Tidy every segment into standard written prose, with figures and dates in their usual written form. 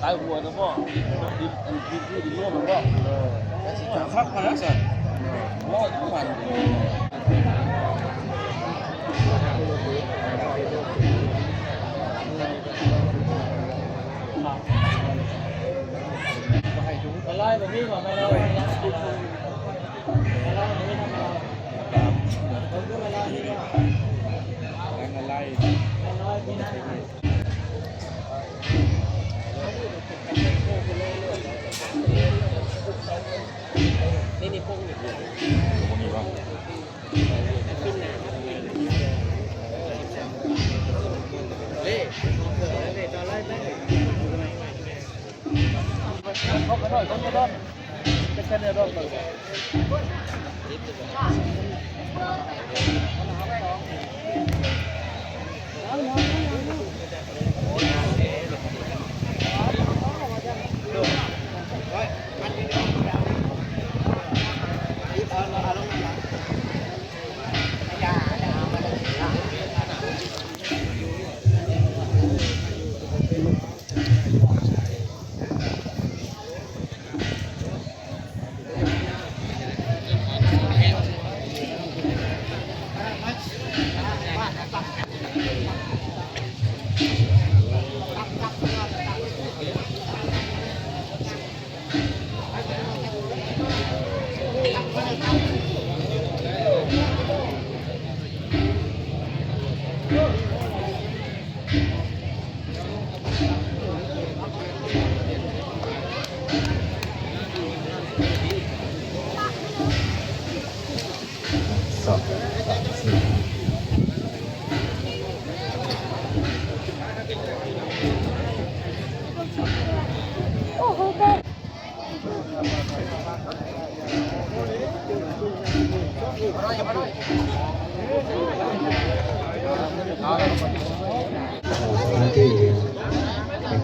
ตายหัวนะพ่อดิบร่วมมันก็คักมาแล้วสิโอ้ยมันอะไรแบบนี้ก่อนไม่ได้อะไรแบบนี้ทำอะไรผมก็อะไรที่ว่าอะไรที่นั่นนี่พวกนี้พวกนี้ว่าขึ้นหนาเล่เล่จอไล่แม่เขาก็ได้เขาก็ได้เป็นแค่เนื้อร้อนเลยที่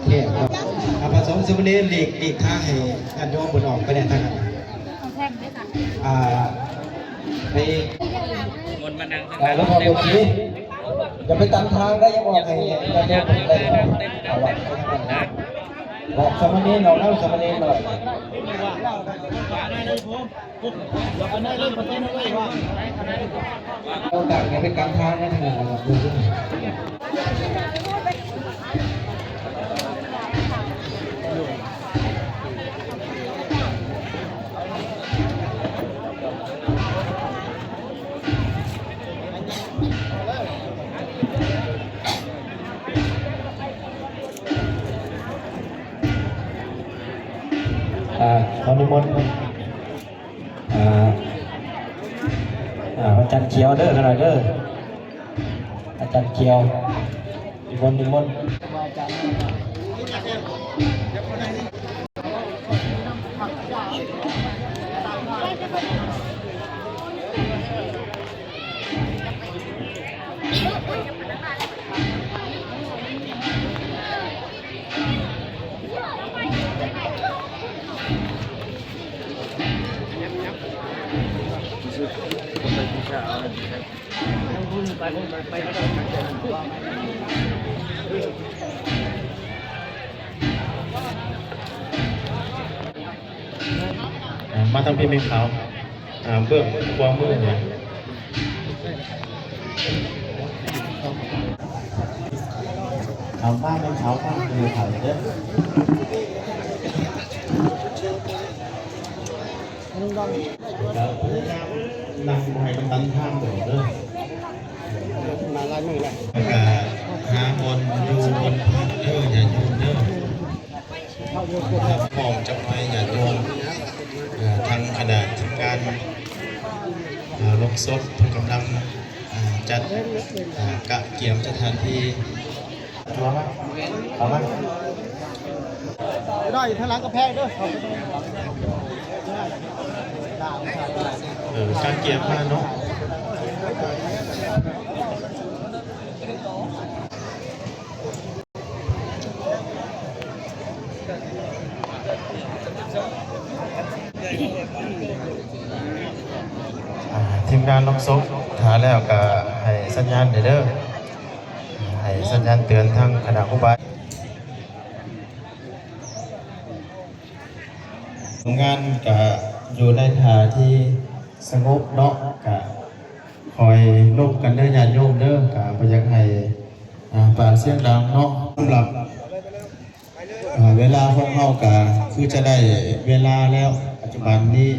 แค่ครับผสมสมุนไพรหลีกทางให้อันโยมบนออกไปในทางนั้นไปแล้วพอตรงนี้จะไปตันทางได้ยังบอกให้อันโยมไปเอาไว้บอกสมณีหน่อยเล่าสมณีหน่อยเราต่างกันไปกลางทางได้ทางนั้นดูด้วยขอนิมนต์อาจารย์เขียวเด้อขนาดเด้ออาจารย์เขียวนิมนต์มาทำพิมพ์เป็นขาวเบื้องความมือเนี่ยเอาบ้านเป็นขาวบ้านเป็นขาวเด้อนั่งให้มันตั้งท่าเด้อมาลายมือเลยประกาศหาบนอยู่บนพักเด้ออย่าโยนเด้อมองจะไปอย่าโยนทางคณะทำการลงศพกำลังจัดกะเกี่ยมสถานที่ชัวร์ไหมเอาไหมได้ทางหลังกระแพงด้วยการเกี่ยมมาเนาะทีมงานลงศพถ่ายแล้วก็ให้สัญญาณเด้อให้ สัญญาณเตือนทางคณะครูบา งานก็อยู่ในท่าที่สงบเนาะก็คอยร่วมกันเด้อญาติโยมเด้อก็บ่อยากให้ปากเสียงดังเนาะสำหรับเวลาของเฮาก็คือจะได้เวลาแล้วปัจจุบันนี้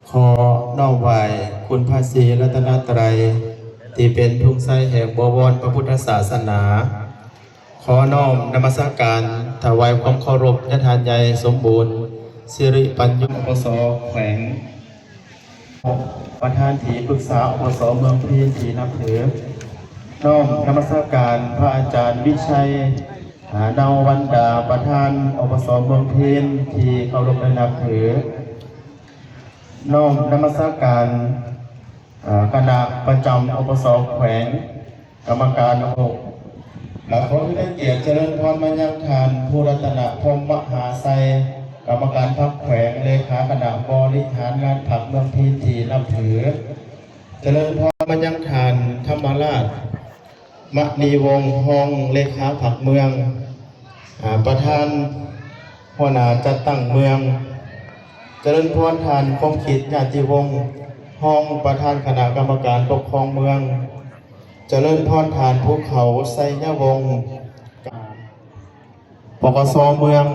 ขอน้อมไหว้คุณพระศรีรัตนตรัยที่เป็นทุ่งไทรแห่งบวรพระพุทธศาสนา ขอน้อมนมัสการถวายความเคารพและทานใหญ่สมบูรณ์สิริปัญญปสแขวงประธานที่ปรึกษาปสเมืองพีนที่นับถือน้อมนมัสการพระอาจารย์วิชัยเนาวันดาประธานปสเมืองพีนที่เคารพและนับถือน้อมนมัสการคณะประจำปสแขวงกรรมการและขอที่ได้เกียรติเจริญพรมายังทานผู้รัตนพรหมมหาไซกรรมการพรรคแขวงเลขาคณะบริหารงานผักเมืองพีนที่นับถือเจริญพรมายังทานธรรมราชมณีวงศ์ห้องเลขาผักเมืองประธานหัวหน้าจัดตั้งเมืองเจริญพรทานคมขิดญาติวงศ์ห้องประธานคณะกรรมการปกครองเมืองเจริญพรทานภูเขาไซยวงศ์ปกสเมือง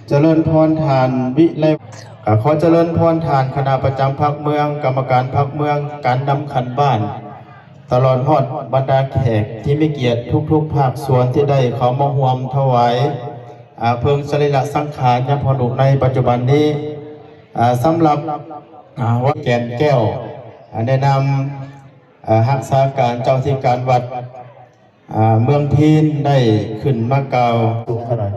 เจริญพรทานวิไลขอเจริญพรทานคณะประจำพรรคเมืองกรรมการพรรคเมืองการนำขันบ้านตลอดฮอดบรรดาแขกที่มีเกียรติทุกๆภาคส่วนที่ได้เขามาร่วมถวายเพลิงสรีระสังขารยามพดุในปัจจุบันนี้สำหรับวัดแก่นแก้วแนะนำรักษาการเจ้าที่การวัดเมืองพีนได้ขึ้นมากล่าวสูงขนาด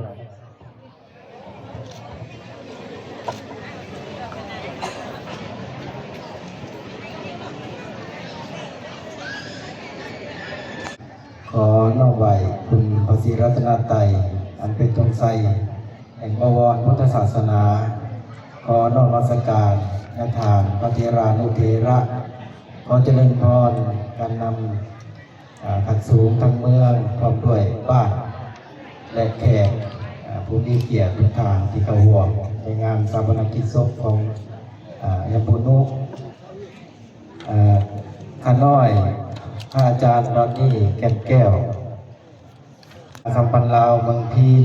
ขอน้อมไหว้คุณพระศรีรัตนตรัยอันเป็นธงไทรแห่งบวรพุทธศาสนาขอน้อมนมัสการณทานพระเถรานุเถระขอเจริญพรการนำขันสูงทั้งเมืองพร้อมด้วยบ้านและแขกผู้มีเกียรติทุกทางที่เข้าร่วมในงานชาปนกิจศพของยมปุนุข้าน้อยพระอาจารย์ดอนนี่แก่นแก้วสัมปันลาวเมืองพีน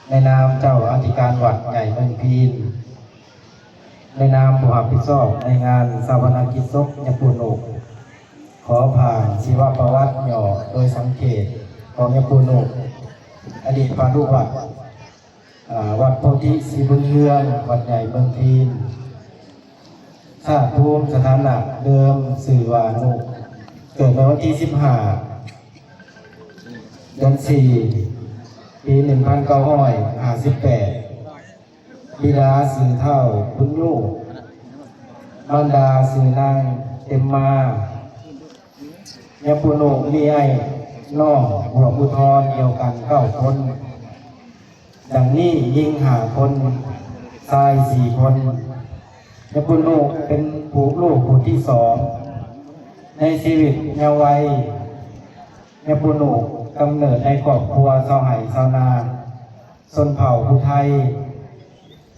ในนามเจ้าอธิการวัดใหญ่เมืองพีนในนามผู้รับผิดชอบในงานชาปนกิจศพยมปุนุขอผ่านชีวประวัติย่อโดยสังเกตของยมปุนุอดีตพระลูกวัดวัดโพธิศรีบุญเรืองวัดใหญ่เมืองพีนชาติภูมิสถานะเดิมสื่อวานุเกิดในวันที่15 เดือน 4 ปี 1958 บิดาสื่อเท่าบุญยูมารดาสื่อนางเต็มมายมปุโนมีไอ้น้องหัวอุทรเดียวกัน9 คนดังนี้ยิง5 คนชาย4 คนยมปุโนเป็นผู้ลูกผู้ที่ 2ในชีวิตเยาว์วัยยมปุโนกำเนิดในครอบครัวชาวไห่ชาวนาชนเผ่าผู้ไทย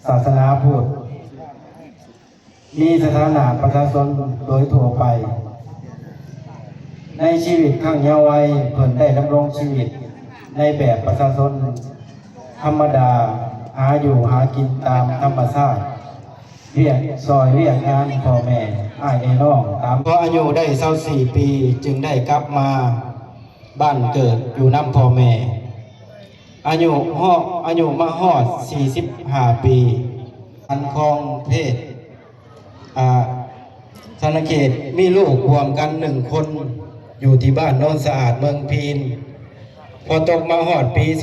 ศาสนาพุทธมีสถานะประชาชนโดยทั่วไปในชีวิตข้างเยาว์วัยเพิ่นได้ดำรงชีวิตในแบบประชาชนธรรมดาหาอยู่หากินตามธรรมชาติเรียกซอยเรียกงานพ่อแม่อ้ายน้องตามพออายุได้24 ปีจึงได้กลับมาบ้านเกิดอยู่น้ำพ่อแม่อายุมาฮอด45 ปีอันครองเพศธนเขตมีลูกรวมกัน1 คนอยู่ที่บ้านโนนสะอาดเมืองพีนพอตกมาฮอดปี 2002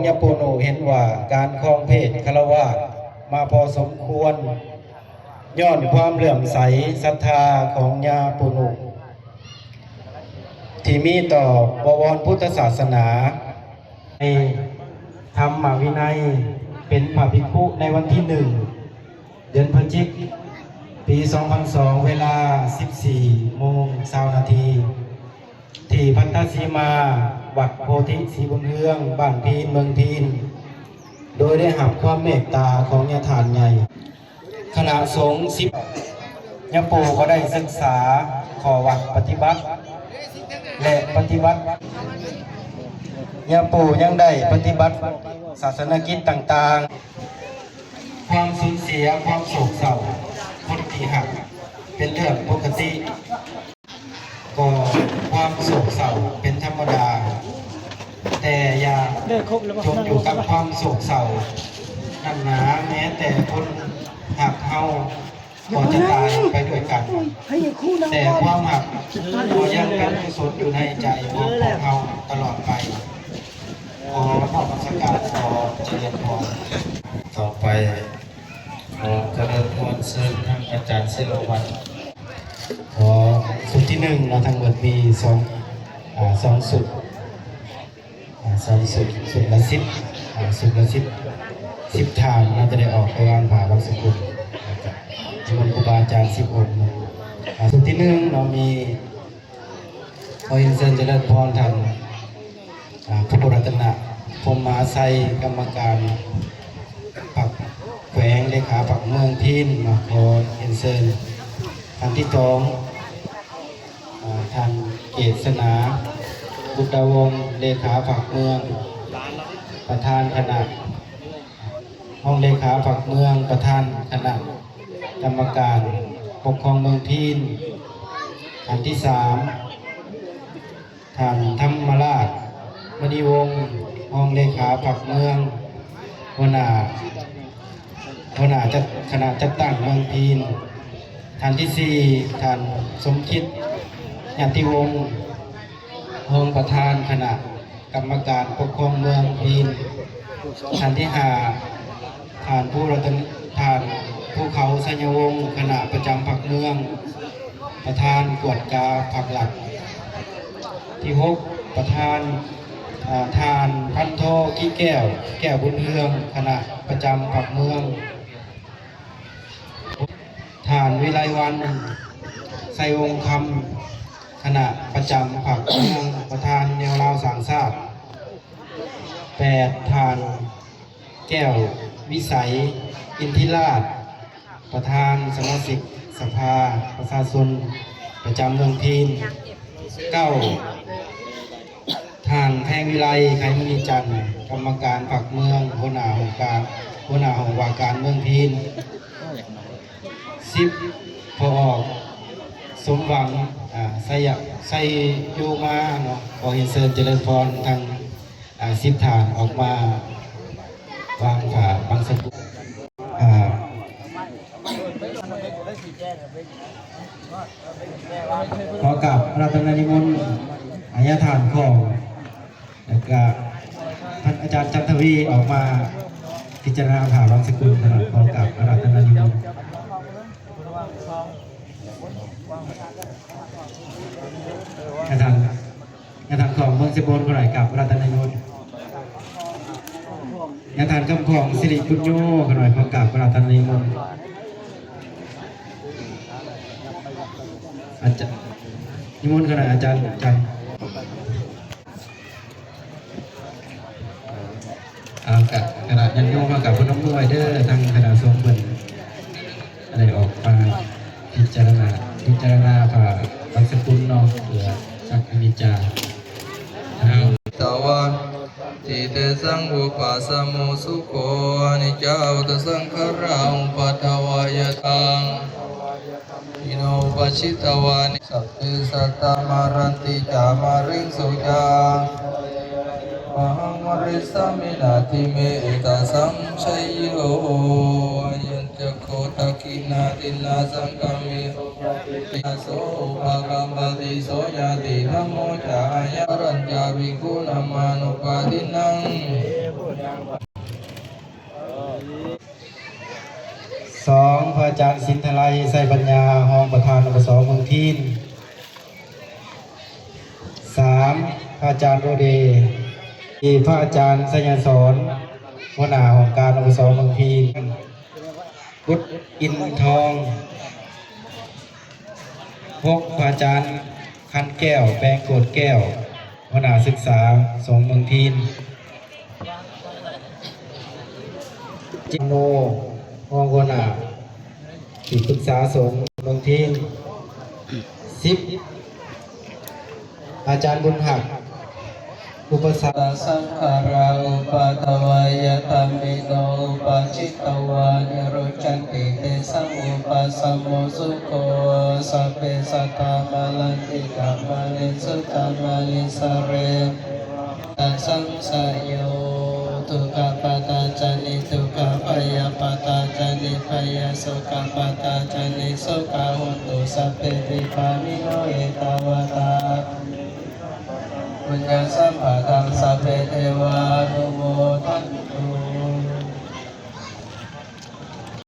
ยมปุโนเห็นว่าการครองเพศฆราวาสมาพอสมควรย้อนความเลื่อมใสศรัทธาของยาปุโนที่มีต่อบวรพุทธศาสนาในธรรมวินัยเป็นพระภิกขุในวันที่ 1 เดือนพฤศจิกายนปี 2002 เวลา 14:20 น. ที่พันธสีมาวัดโพธิศรีบุญเฮืองบ้านพีนเมืองพีนโดยได้หับความเมตตาของญาฐานใหญ่คณะสงฆ์10ยะปูก็ได้ศึกษาขอวัดปฏิบัติและปฏิบัติยะปูยังได้ปฏิบัติศาสนกิจต่างๆความสูญเสียความโศกเศร้าคนที่หักเป็นเรื่องปกติก็ความโศกเศร้าเป็นธรรมดาแต่อย่าจมอยู่กับความโศกเศร้านั่นหนาแม้แต่คนหักเฮาก็จะตายไปด้วยกันแต่ความหักก็ยังเป็นกุศลอยู่ในใจของพวกเราตลอดไปขอพระสักการขอเจริญพรต่อไปขอเจริญพรเชิญท่านอาจารย์ศิลวัฒน์ขอสุดที่1เราทั้งหมดมี2สุดสุดละ10สุดละ10ทางเราจะได้ออกไปงานผ่าวัดสุขุมจำนวนครูบาอาจารย์10 องค์สุดที่1เรามีพออินเซนเจริญพรท่านพระบุรัตนะพรหมาไซกรรมการปักแขวงเลขาปักเมืองพินมาขออินเซนท่านที่2ท่านเกษณาบุตรวงศ์เลขาปักเมืองประธานคณะห้องเลขาปักเมืองประธานคณะกรรมการปกครองเมืองพินท่านที่3ท่านธรรมราชมณีวงศ์ห้องเลขาปักเมืองหัวหน้าจัดคณะจัดตั้งเมืองพินท่านที่4ท่านสมคิดญาติวงศ์ห้องประธานคณะกรรมการปกครองเมืองพินท่านที่5ท่านภูเขาสัญญวงศ์คณะประจำพรรคเมืองประธานกวดกาพรรคหลักที่6ประธานทานพันโทกี้แก้วบุญเฮืองคณะประจำพรรคเมืองทานวิไลวันไซวงคำคณะประจำพรรคเมืองประธานแนวราวสังชาติ8ทานแก้ววิสัยอินทิราชประธานสมาชิกสภาประชาชนประจำเมืองพิน9ท่านแพงวิไลไขมณีจันทร์กรรมการพรรคเมืองหัวหน้าของว่าการเมืองพิน10พอออกสมหวังไซโยมาเนาะขอเห็นเซินเจริญพรทาง10ฐานออกมาวางผ่าบางสกุลขอกับรัตนนิมนต์อายฐานของแล้วก็ท่านอาจารย์จันทวีออกมาพิจารณาผ่าบางสกุลขนาดขอกับรัตนนิมนต์อาจารย์ของเมืองสิบนขนาดกับรัตนนิมนต์อาจารย์คำของสิริปุญโญขนาดขอกับรัตนนิมนต์อาจารย์นิมนต์ขณะอาจารย์กับขณะยันโยงกับพนมด้วยเด้อทางคณะสงฆ์เพิ่นอะไรออกมาพิจารณาผ่าบางสกุลเนาะเหลือสักอนิจจาตวะทิเตสังอุปาสโมสุโขอนิจจาวัตสังขรังปัทวายตังอิโนปัชชิตวานิสัพเพสัตตามารันติจามาริงสุจามหังวริสามินาทิเมตาสังชัยโยยัญจโคตกินาตินาสังกามิโสภะกัมปติโสยติธัมโมจายารัญจาภิกขุนามานุปาทินัง2พระอาจารย์สินทไลไสปัญญาห้องประธานอบสเมืองพิน3พระอาจารย์โรเด4พระอาจารย์สัญญาสอนหัวหน้าของการอบสเมืองพินพุทธอินทอง6พระอาจารย์ คันแก้วแปลงโกดแก้วหัวหน้าศึกษาสงฆ์เมืองทีนจิโนรองหัวหน้าที่ปรึกษาสงฆ์เมืองทีน10อาจารย์บุญหักอุปสาสังขาราอุปาทวายธรรมิโนอุปจิตตวานิโรจันติเตสังอุปสัมโมสุโคสัพเพสัตตามะลันติกามะลิสุตามะลิสะเรตัสสังสะโยทุกขปาตาจานิทุกขพยาปาตาจานิพยาสุขปาตาจานิสุขโหตุสัพเพปิปานิโนเอตาวตาปุญญสัมปะทังสัพเพเทวานุโมทันตุ